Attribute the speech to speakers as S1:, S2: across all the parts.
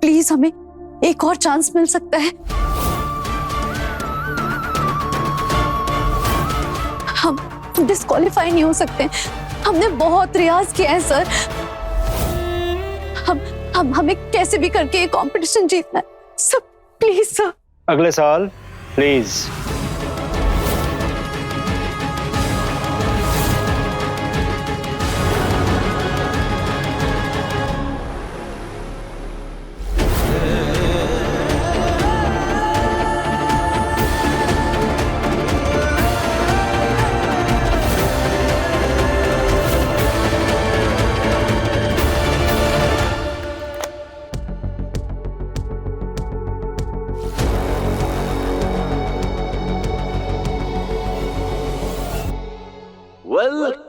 S1: Please हमें एक और चांस मिल सकता है। हम डिस्क्वालीफाई नहीं हो सकते। हमने बहुत रियाज किया है सर। हमें कैसे भी करके ये कंपटीशन जीतना है सर, प्लीज सर।
S2: अगले साल प्लीज।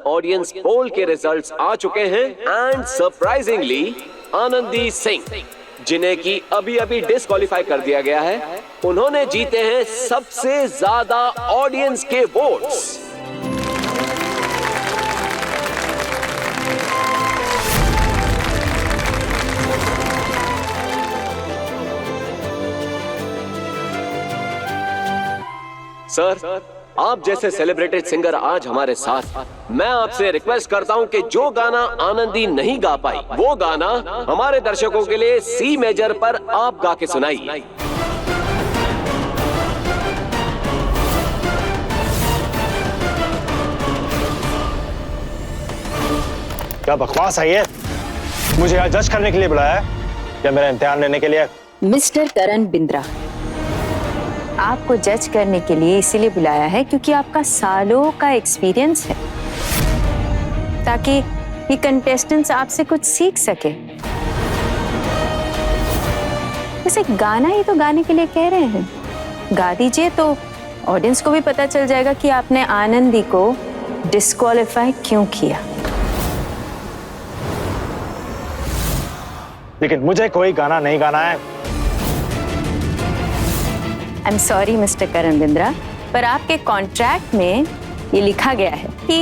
S3: ऑडियंस पोल के रिजल्ट्स आ चुके हैं एंड सरप्राइजिंगली आनंदी सिंह, जिन्हें की अभी अभी डिस्क्वालीफाई कर दिया गया है, उन्होंने जीते हैं सबसे ज्यादा ऑडियंस के वोट्स। सर, आप जैसे सेलिब्रेटेड सिंगर आज हमारे साथ, मैं आपसे रिक्वेस्ट करता हूं कि जो गाना आनंदी नहीं गा पाई, वो गाना हमारे दर्शकों के लिए सी मेजर पर आप गा के सुनाइए।
S2: क्या बकवास है ये? मुझे यहाँ जज करने के लिए बुलाया है या मेरा इम्तिहान लेने के लिए?
S4: मिस्टर करण बिंद्रा, आपको जज करने के लिए इसीलिए बुलाया है क्योंकि आपका सालों का एक्सपीरियंस है, ताकि ये कंटेस्टेंट्स आपसे कुछ सीख सके। वैसे गाना ही तो गाने के लिए कह रहे हैं, गा दीजिए तो ऑडियंस को भी पता चल जाएगा कि आपने आनंदी को डिस्क्वालीफाई क्यों किया।
S2: लेकिन मुझे कोई गाना नहीं गाना है।
S4: आई एम सॉरी मिस्टर करण बिंद्रा, पर आपके कॉन्ट्रैक्ट में ये लिखा गया है कि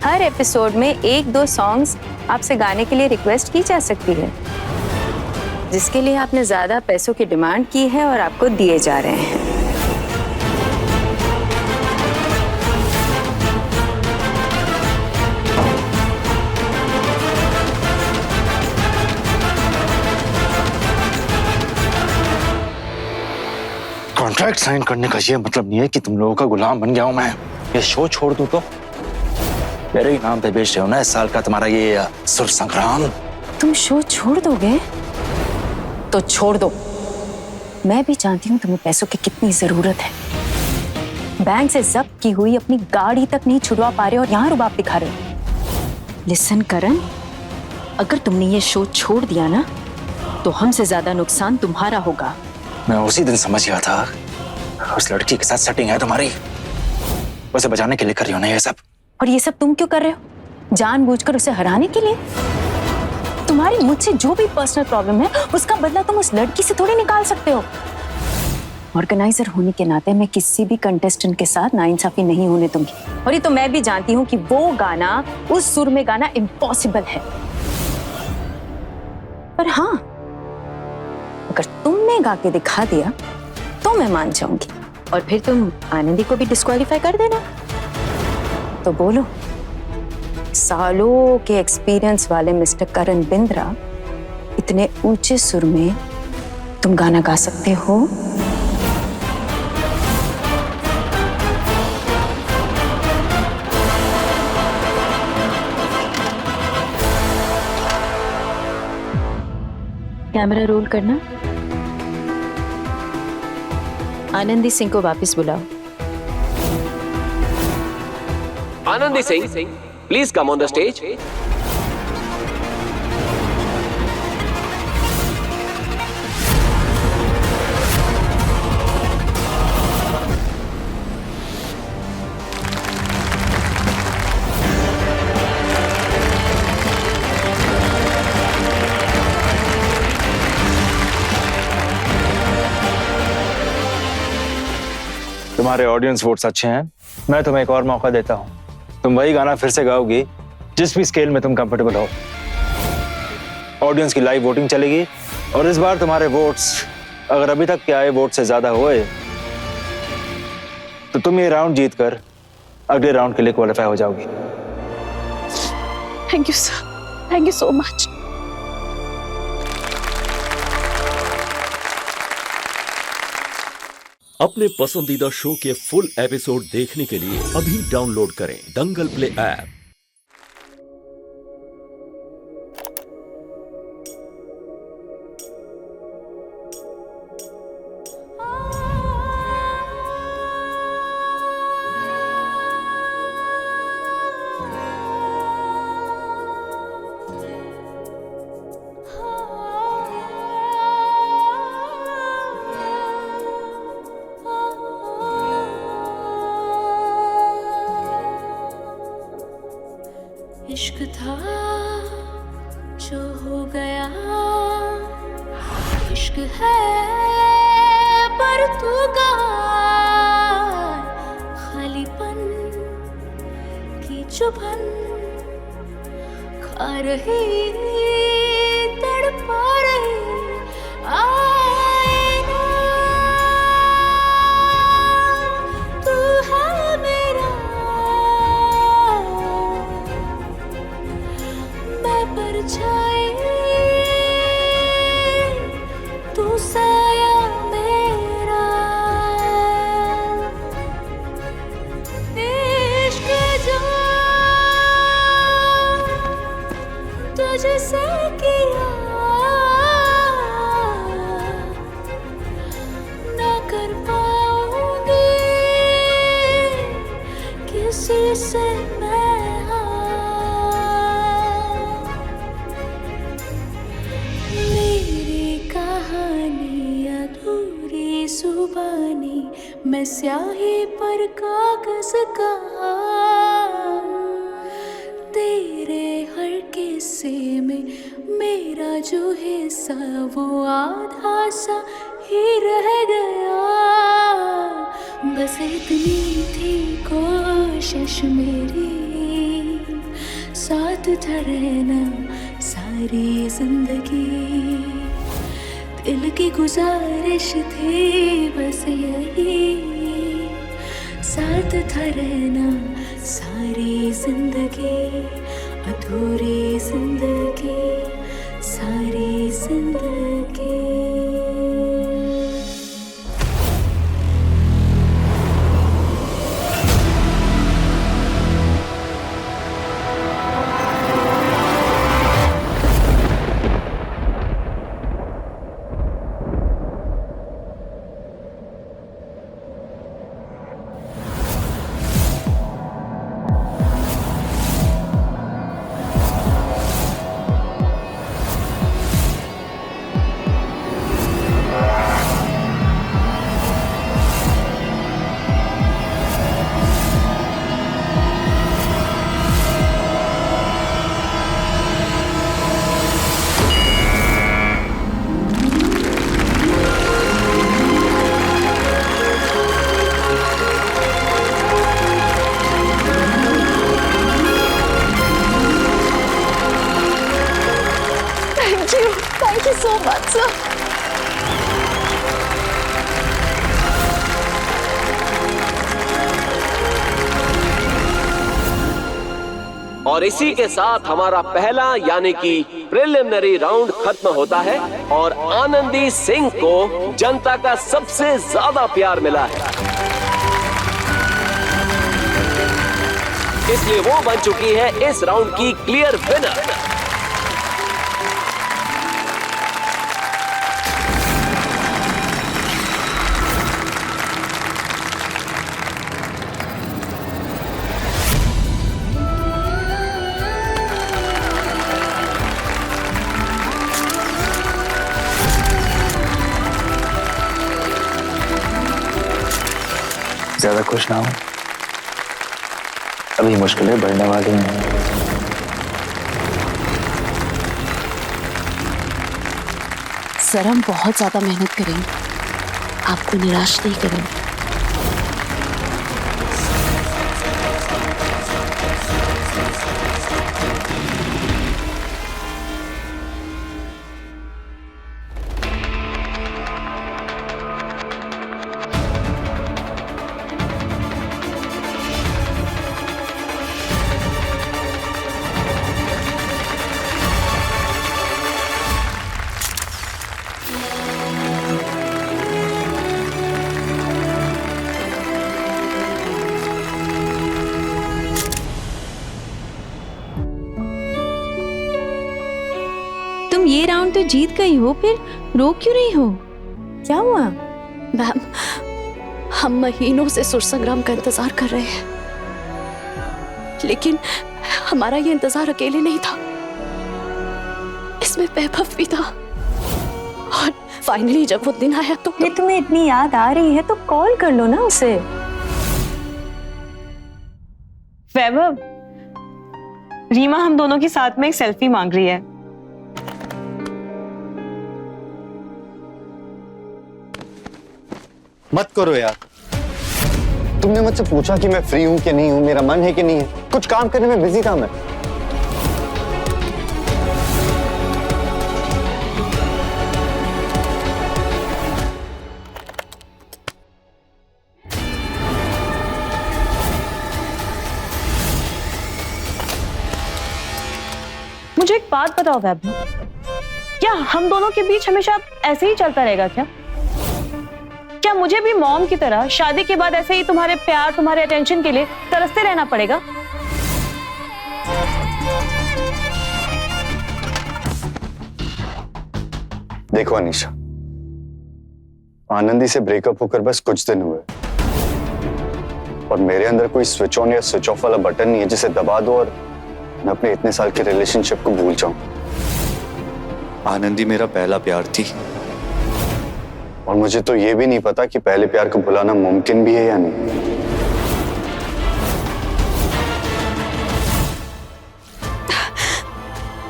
S4: हर एपिसोड में 1-2 सॉन्ग्स आपसे गाने के लिए रिक्वेस्ट की जा सकती है, जिसके लिए आपने ज्यादा पैसों की डिमांड की है और आपको दिए जा रहे हैं।
S2: कॉन्ट्रैक्ट साइन करने का ये मतलब नहीं है कि तुम लोगों का गुलाम बन गया हूं मैं। ये शो छोड़ दूं तो मेरे ही नाम पे बेच रहे हो ना इस साल का तुम्हारा ये सुर संग्राम।
S4: तुम शो छोड़ दोगे तो छोड़ दो। मैं भी जानती हूँ तुम्हें पैसों की कितनी जरूरत है। बैंक से जब्त की हुई अपनी गाड़ी तक नहीं छुड़वा पा रहे और यहाँ रुबाब दिखा रहे हो। लिसन करण, अगर तुमने ये शो छोड़ दिया ना तो हमसे ज्यादा नुकसान तुम्हारा होगा।
S2: मैं उसी दिन समझ गया था उस लड़की के साथ सेटिंग है तुम्हारी, उसे बचाने के लिए कर रही हो ना ये सब।
S4: और ये सब तुम क्यों कर रहे हो? जानबूझकर उसे हराने के लिए? तुम्हारी मुझसे जो भी पर्सनल प्रॉब्लम है उसका बदला तुम उस लड़की से थोड़ी निकाल सकते हो। ऑर्गेनाइजर होने के नाते मैं किसी भी कंटेस्टेंट के साथ नाइंसाफी नहीं होने दूंगी। और ये तो मैं भी जानती हूँ कि वो गाना उस सुर में गाना इम्पॉसिबल है। पर हाँ, अगर तुमने गा के दिखा दिया तो मैं मान जाऊंगी और फिर तुम आनंदी को भी डिस्क्वालीफाई कर देना। तो बोलो, सालों के एक्सपीरियंस वाले मिस्टर करण बिंद्रा, इतने ऊंचे सुर में तुम गाना गा सकते हो? कैमरा रोल करना। आनंदी सिंह को वापस बुलाओ।
S3: Anandi Singh, please come on the stage.
S2: तुम्हारे ऑडियंस वोट्स अच्छे हैं, मैं तुम्हें एक और मौका देता हूँ। तुम वही गाना फिर से गाओगी जिस भी स्केल में तुम कंफर्टेबल हो। ऑडियंस की लाइव वोटिंग चलेगी और इस बार तुम्हारे वोट्स अगर अभी तक के आए वोट से ज्यादा हुए तो तुम ये राउंड जीतकर अगले राउंड के लिए क्वालिफाई हो जाओगी।
S1: Thank you sir, thank you so much.
S5: अपने पसंदीदा शो के फुल एपिसोड देखने के लिए अभी डाउनलोड करें दंगल प्ले ऐप।
S6: इश्क था जो हो गया, इश्क है पर तू कहाँ, खालीपन की चुभन खा रही तड़पा रही आए ना, तू है मेरा परछाई, तू साया मेरा, इश्क जो तुझसे किया ना कर पाऊंगी किसी से मैं। जुबानी मैं स्याही पर कागज का, तेरे हर किस्से में मेरा जो हिस्सा वो आधा सा ही रह गया। बस इतनी थी कोशिश मेरी, साथ था रहना सारी जिंदगी, दिल की गुजारिश थी बस यही, साथ था रहना सारी जिंदगी, अधूरी जिंदगी सारी जिंदगी।
S1: Thank you so much, sir.
S3: और इसी के साथ हमारा पहला यानी कि प्रिलिमिनरी राउंड खत्म होता है और आनंदी सिंह को जनता का सबसे ज्यादा प्यार मिला है, इसलिए वो बन चुकी है इस राउंड की क्लियर विनर।
S2: ज्यादा खुश ना हो, अभी मुश्किलें बढ़ने वाली हैं।
S1: सर हम बहुत ज्यादा मेहनत करेंगे, आपको निराश नहीं करेंगे।
S6: ये राउंड तो जीत गई हो, फिर रो क्यों रही हो?
S4: क्या हुआ?
S1: मैम, हम महीनों से सुर संग्राम का इंतजार कर रहे हैं, लेकिन हमारा ये इंतजार अकेले नहीं था, इसमें वैभव भी था। और फाइनली जब वो दिन आया तो
S4: ये तुम्हें इतनी याद आ रही है तो कॉल कर लो ना उसे।
S7: वैभव, रीमा हम दोनों की साथ में एक सेल्फी मांग रही है।
S8: मत करो यार। तुमने मुझसे पूछा कि मैं फ्री हूं कि नहीं हूं, मेरा मन है कि नहीं है। कुछ काम करने में बिजी था मैं।
S7: मुझे एक बात बताओ वैभव, क्या हम दोनों के बीच हमेशा ऐसे ही चलता रहेगा क्या? क्या मुझे भी मॉम की तरह शादी के बाद ऐसे ही तुम्हारे प्यार, तुम्हारे अटेंशन के लिए तरसते रहना पड़ेगा?
S8: देखो अनीशा, आनंदी से ब्रेकअप होकर बस कुछ दिन हुए और मेरे अंदर कोई स्विच ऑन या स्विच ऑफ वाला बटन नहीं है जिसे दबा दो और मैं अपने इतने साल के रिलेशनशिप को भूल जाऊं। आनंदी मेरा पहला प्यार थी और मुझे तो ये भी नहीं पता कि पहले प्यार को भुलाना मुमकिन भी है या नहीं।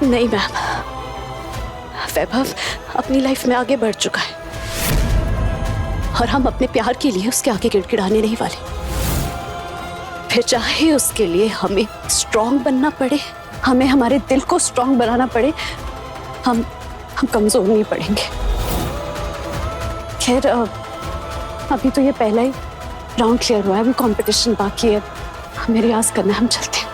S1: नहीं मैम, वैभव अपनी लाइफ में आगे बढ़ चुका है और हम अपने प्यार के लिए उसके आगे गिड़गिड़ाने नहीं वाले। फिर चाहे उसके लिए हमें स्ट्रांग बनना पड़े, हमें हमारे दिल को स्ट्रांग बनाना पड़े, हम कमजोर नहीं पड़ेंगे। खैर अभी तो ये पहला ही राउंड क्लियर हुआ है, अभी कंपटीशन बाकी है, हमें रियाज करना है, हम चलते हैं।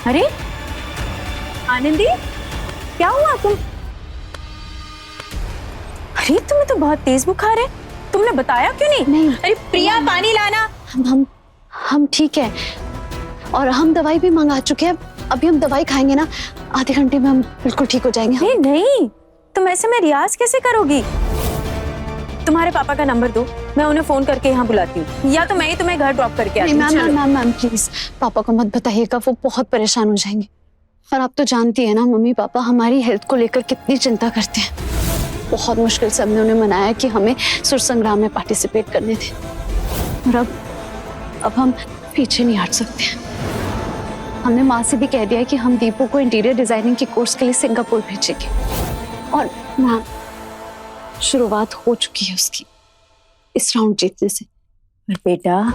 S4: अरे आनंदी, क्या हुआ तुम? अरे तुम्हें तो बहुत तेज बुखार है, तुमने बताया क्यों नहीं?
S1: नहीं।
S4: अरे प्रिया, पानी लाना।
S1: हम ठीक है और हम दवाई भी मंगा चुके हैं। अभी हम दवाई खाएंगे ना, आधे घंटे में हम बिल्कुल ठीक हो जाएंगे।
S4: नहीं नहीं, तुम ऐसे में रियाज कैसे करोगी? तुम्हारे पापा का नंबर दो, मैं उन्हें फोन करके यहाँ बुलाती हूँ, या तो मैं ही तुम्हें घर ड्रॉप करके आती हूँ।
S1: मैम प्लीज पापा को मत बताइएगा, वो बहुत परेशान हो जाएंगे। और आप तो जानती है ना, मम्मी पापा हमारी हेल्थ को लेकर कितनी चिंता करते हैं। बहुत मुश्किल से हमने उन्हें मनाया कि हमें सुर संग्राम में पार्टिसिपेट करने थे, और अब हम पीछे नहीं हट सकते हैं। हमने माँ से भी कह दिया कि हम दीपू को इंटीरियर डिजाइनिंग के कोर्स के लिए सिंगापुर भेजेंगे। और मैम, शुरुआत हो चुकी है उसकी इस राउंड जीतने से।
S4: पर बेटा,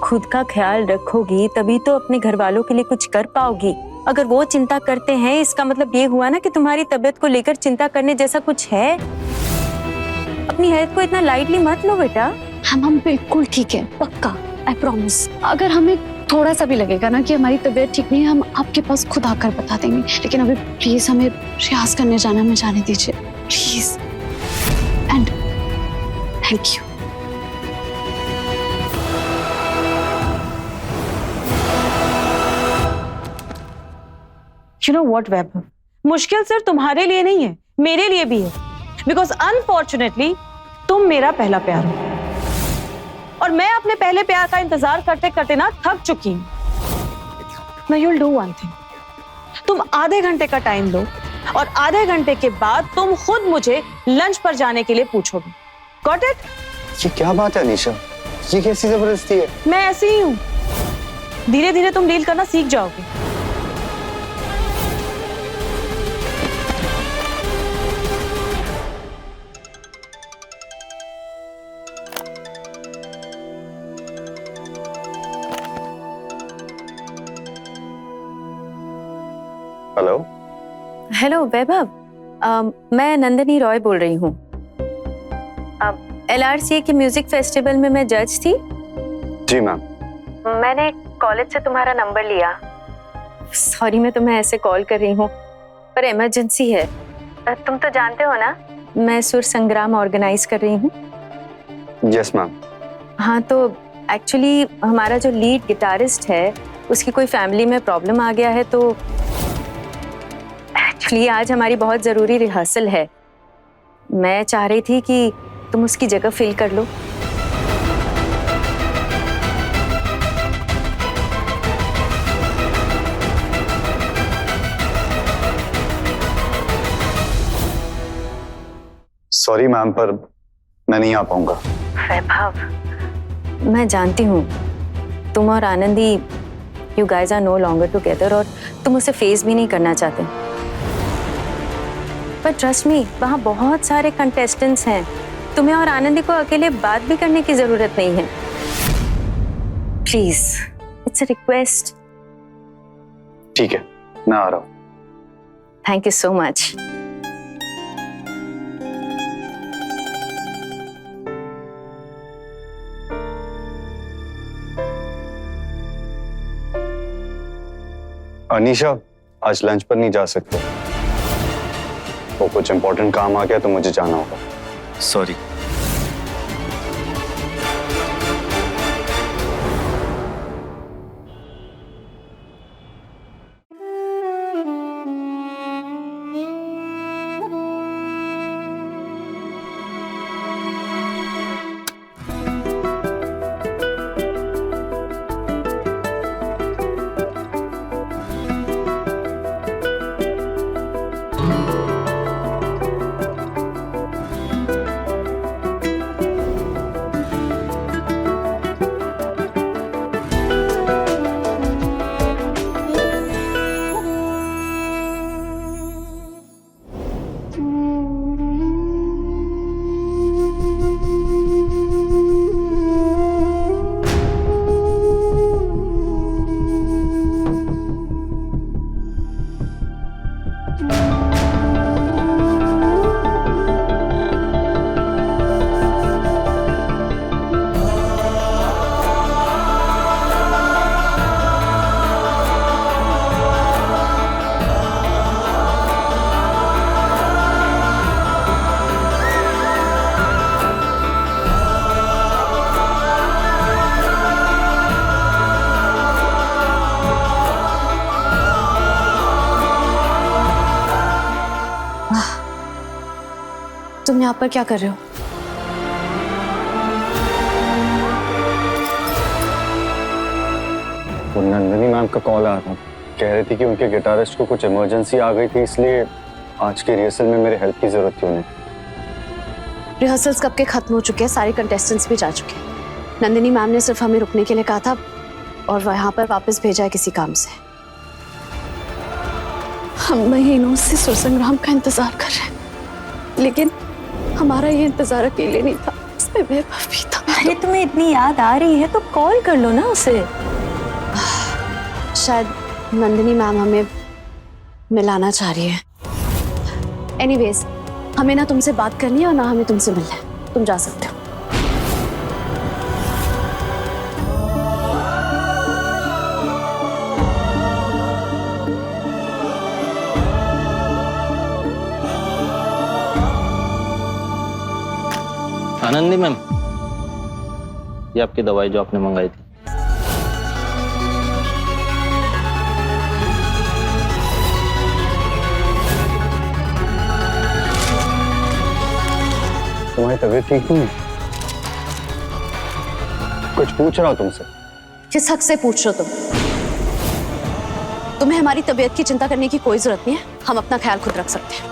S4: खुद का ख्याल रखोगी तभी तो अपने घर वालों के लिए कुछ कर पाओगी। अगर वो चिंता करते हैं, इसका मतलब ये हुआ ना कि तुम्हारी तबीयत को लेकर चिंता करने जैसा कुछ है। अपनी हेल्थ को इतना लाइटली मत लो बेटा।
S1: हम बिल्कुल ठीक है, पक्का, आई प्रॉमिस। अगर हमें थोड़ा सा भी लगेगा ना कि हमारी तबीयत ठीक नहीं है, हम आपके पास खुद आकर बता देंगे। लेकिन अभी प्लीज हमें रियाज करने जाना, हमें जाने दीजिए please. And thank you.
S7: You know what, वैभव, मुश्किल सिर्फ तुम्हारे लिए नहीं है, मेरे लिए भी है। बिकॉज अनफॉर्चुनेटली तुम मेरा पहला प्यार हो और मैं अपने पहले प्यार का इंतजार करते करते ना थक चुकी हूँ। Now you'll do one thing, तुम आधे घंटे का टाइम लो और आधे घंटे के बाद तुम खुद मुझे लंच पर जाने के लिए पूछोगे। Got it?
S8: ये क्या बात है अनीशा? ये कैसी जबरदस्ती है?
S7: मैं ऐसी ही हूँ, धीरे धीरे तुम डील करना सीख जाओगे।
S8: हेलो
S4: हेलो वैभव, मैं नंदिनी रॉय बोल रही हूँ। LRCA के म्यूजिक फेस्टिवल में मैं जज थी।
S8: जी मैम।
S4: मैंने कॉलेज से तुम्हारा नंबर लिया। सॉरी मैं तुम्हें ऐसे कॉल कर रही हूँ, पर इमरजेंसी है। तुम तो जानते हो ना, मैं सुर संग्राम ऑर्गेनाइज कर रही हूँ।
S8: Yes ma'am.
S4: हाँ, तो एक्चुअली हमारा जो लीड गिटारिस्ट है उसकी कोई फैमिली में प्रॉब्लम आ गया है, तो एक्चुअली आज हमारी बहुत ज़रूरी रिहर्सल है। मैं चाह रही थी कि तुम उसकी जगह फिल कर लो।
S8: सॉरी मैम, पर मैं नहीं आ पाऊंगा।
S4: वैभव, मैं जानती हूँ तुम और Anandi, you guys are no longer together, और तुम उसे फेस भी नहीं करना चाहते। पर ट्रस्ट मी, वहाँ बहुत सारे कंटेस्टेंट्स हैं। तुम्हें और आनंदी को अकेले बात भी करने की जरूरत नहीं है। Please, it's a request.
S8: ठीक है, मैं आ रहा हूँ।
S4: Thank you so much.
S8: Anisha, आज लंच पर नहीं जा सकते, तो कुछ इम्पोर्टेंट काम आ गया तो मुझे जाना होगा।
S2: सॉरी।
S1: तुम यहाँ पर क्या कर रहे हो?
S8: वो नंदिनी मैम का कॉल आ रहा, कह रही थी कि उनके गिटारिस्ट को कुछ इमरजेंसी आ गई थी, इसलिए आज की रिहर्सल में मेरे हेल्प की जरूरत थी उन्हें।
S1: रिहर्सल्स कब के खत्म हो चुके हैं, सारे कंटेस्टेंट्स भी जा चुके हैं। नंदिनी मैम ने सिर्फ हमें रुकने के लिए कहा था और वहां पर वापस भेजा है किसी काम से। हम महीनों से सुर संग्राम का इंतजार कर रहे हैं, लेकिन हमारा ये इंतजार अकेले नहीं था, इसमें वैभव भी था।
S4: अरे तुम्हें इतनी याद आ रही है तो कॉल कर लो ना उसे।
S1: शायद नंदिनी मैम हमें मिलाना चाह रही है। एनीवेज, हमें ना तुमसे बात करनी है और ना हमें तुमसे मिलना है। तुम जा सकते हो।
S2: आनंदी मैम, ये आपकी दवाई जो आपने मंगाई थी।
S8: तुम्हारी तबीयत ठीक नहीं? कुछ पूछ रहा हूं तुमसे।
S1: किस हक से पूछ रहे हो तुम? तुम्हें हमारी तबीयत की चिंता करने की कोई जरूरत नहीं है, हम अपना ख्याल खुद रख सकते हैं।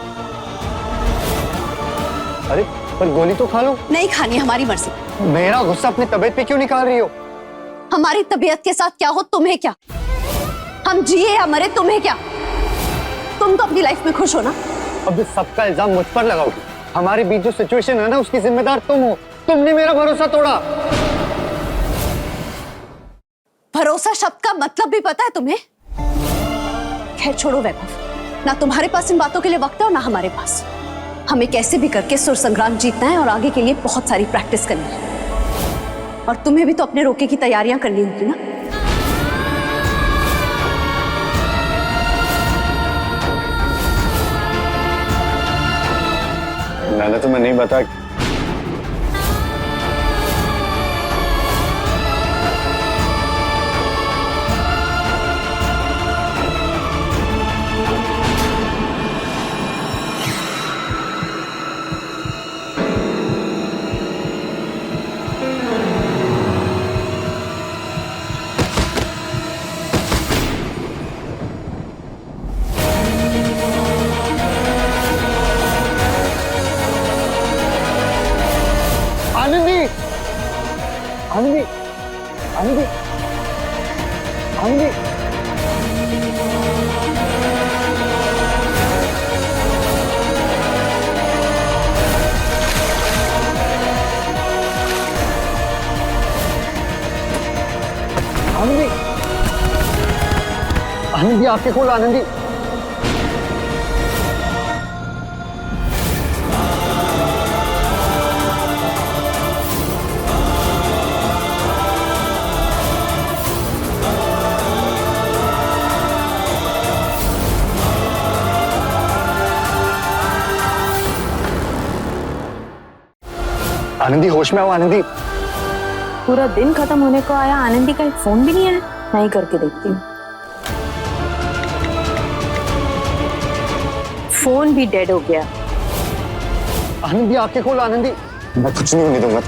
S8: अरे पर गोली तो खा लो।
S1: नहीं खानी, हमारी मर्जी।
S8: मेरा गुस्सा अपनी तबीयत पे क्यों निकाल रही हो?
S1: हमारी तबीयत के साथ क्या हो तुम्हें क्या? हम जिए या मरे तुम्हें क्या? तुम तो अपनी लाइफ में खुश हो ना।
S8: अब सबका इल्जाम मुझ पर लगाओगी? हमारे बीच जो सिचुएशन है ना, उसकी जिम्मेदार तुम हो। तुमने मेरा भरोसा तोड़ा।
S1: भरोसा शब्द का मतलब भी पता है तुम्हें? खैर छोड़ो वैभव, ना तुम्हारे पास इन बातों के लिए वक्त है और ना हमारे पास। हमें कैसे भी करके सुर संग्राम जीतना है और आगे के लिए बहुत सारी प्रैक्टिस करनी है। और तुम्हें भी तो अपने रोके की तैयारियां करनी होगी ना।
S8: मैंने तुम्हें नहीं बताया। आनंदी, आनंदी, आनंदी, आनंदी। आनंदी, आनंदी आंखें खोल आनंदी। आनंदी होश में आओ आनंदी।
S4: पूरा दिन खत्म होने को आया, आनंदी का एक फोन भी नहीं आया। मैं ही करके देखती हूँ। फोन भी डेड हो गया।
S8: आनंदी आंखें खोल आनंदी। मैं कुछ नहीं होने दूंगा।